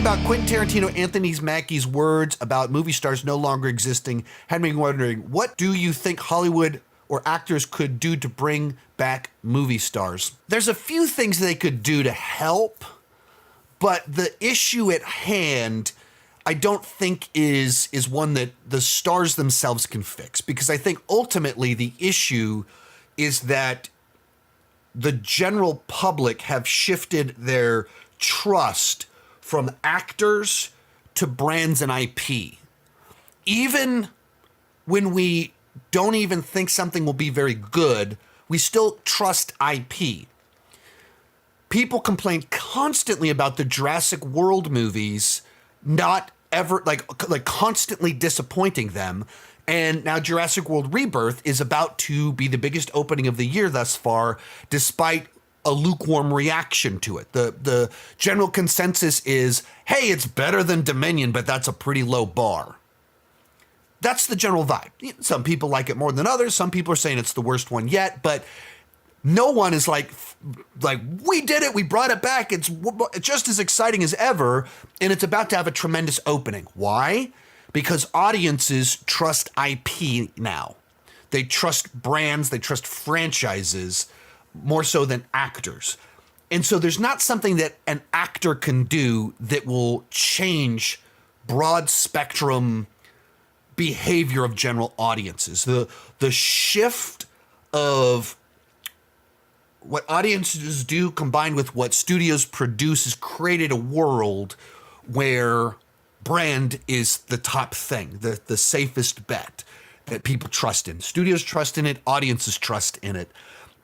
about Quentin Tarantino, Anthony Mackie's words about movie stars no longer existing had me wondering, what do you think Hollywood or actors could do to bring back movie stars? There's a few things they could do to help, but the issue at hand, I don't think is one that the stars themselves can fix, because I think ultimately the issue is that the general public have shifted their trust from actors to brands and IP. Even when we don't even think something will be very good, we still trust IP. People complain constantly about the Jurassic World movies not ever, like constantly disappointing them. And now Jurassic World Rebirth is about to be the biggest opening of the year thus far, despite a lukewarm reaction to it. The general consensus is, hey, it's better than Dominion, but that's a pretty low bar. That's the general vibe. Some people like it more than others. Some people are saying it's the worst one yet, but no one is like, we did it, we brought it back, it's just as exciting as ever, and it's about to have a tremendous opening. Why? Because audiences trust IP now. They trust brands, they trust franchises, more so than actors. And so there's not something that an actor can do that will change broad spectrum behavior of general audiences. The shift of what audiences do combined with what studios produce has created a world where brand is the top thing, the safest bet that people trust in. Studios trust in it, audiences trust in it.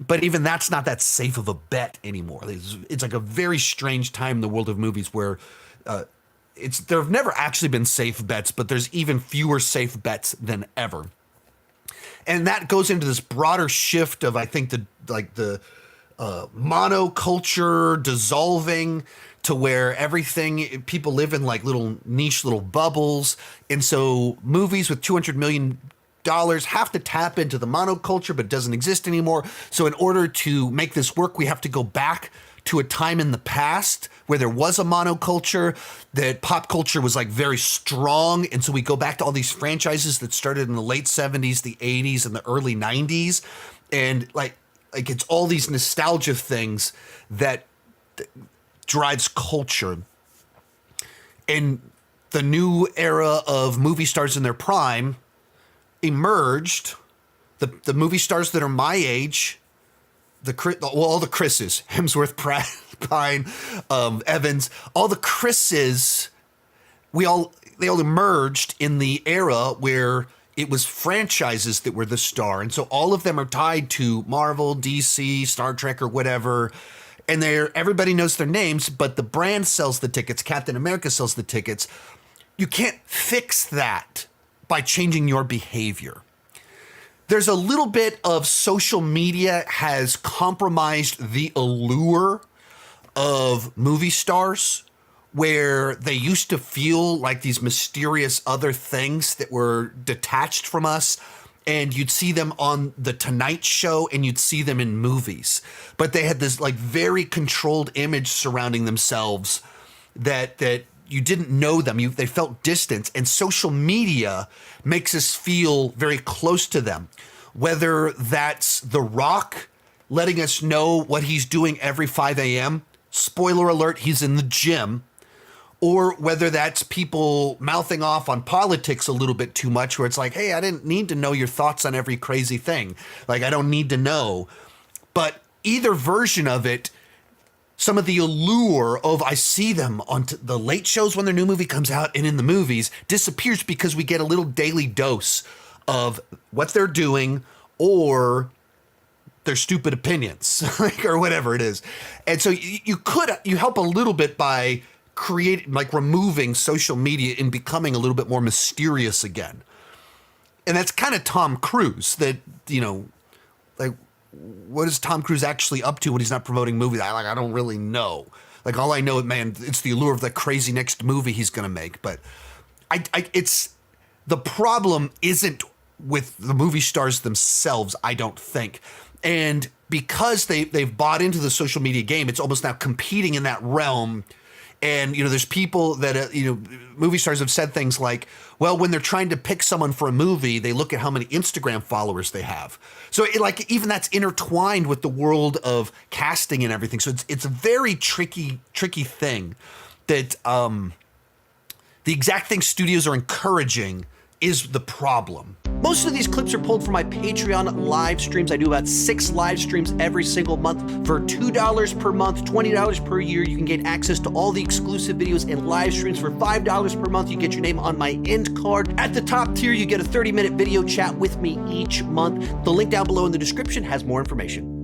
But even that's not that safe of a bet anymore. It's like a very strange time in the world of movies where there have never actually been safe bets, but there's even fewer safe bets than ever. And that goes into this broader shift of, I think, the monoculture dissolving to where people live in like little niche little bubbles. And so movies with $200 million have to tap into the monoculture, but it doesn't exist anymore. So in order to make this work, we have to go back to a time in the past where there was a monoculture, that pop culture was like very strong. And so we go back to all these franchises that started in the late 70s, the 80s, and the early 90s. And like it's all these nostalgia things that drives culture. And the new era of movie stars in their prime emerged. The movie stars that are my age, all the Chris's, Hemsworth, Pratt, Pine, Evans, all the Chris's, they all emerged in the era where it was franchises that were the star. And so all of them are tied to Marvel, DC, Star Trek, or whatever. And everybody knows their names, but the brand sells the tickets. Captain America sells the tickets. You can't fix that by changing your behavior. There's a little bit of social media has compromised the allure of movie stars, where they used to feel like these mysterious other things that were detached from us, and you'd see them on The Tonight Show and you'd see them in movies. But they had this like very controlled image surrounding themselves that you didn't know them. They felt distant, and social media makes us feel very close to them. Whether that's The Rock letting us know what he's doing every 5 a.m., spoiler alert, he's in the gym, or whether that's people mouthing off on politics a little bit too much, where it's like, hey, I didn't need to know your thoughts on every crazy thing. Like, I don't need to know. But either version of it, some of the allure of I see them on the late shows when their new movie comes out and in the movies disappears, because we get a little daily dose of what they're doing or their stupid opinions or whatever it is. And so you help a little bit by removing social media and becoming a little bit more mysterious again. And that's kind of Tom Cruise, that, what is Tom Cruise actually up to when he's not promoting movies? I don't really know. Like, all I know, man, it's the allure of the crazy next movie he's going to make. But it's the problem isn't with the movie stars themselves, I don't think. And because they've bought into the social media game, it's almost now competing in that realm And, there's people that, movie stars have said things like, well, when they're trying to pick someone for a movie, they look at how many Instagram followers they have. So even that's intertwined with the world of casting and everything. So it's a very tricky thing that the exact thing studios are encouraging is the problem. Most of these clips are pulled from my Patreon live streams. I do about 6 live streams every single month. For $2 per month, $20 per year, you can get access to all the exclusive videos and live streams. For $5 per month, you get your name on my end card. At the top tier, you get a 30-minute video chat with me each month. The link down below in the description has more information.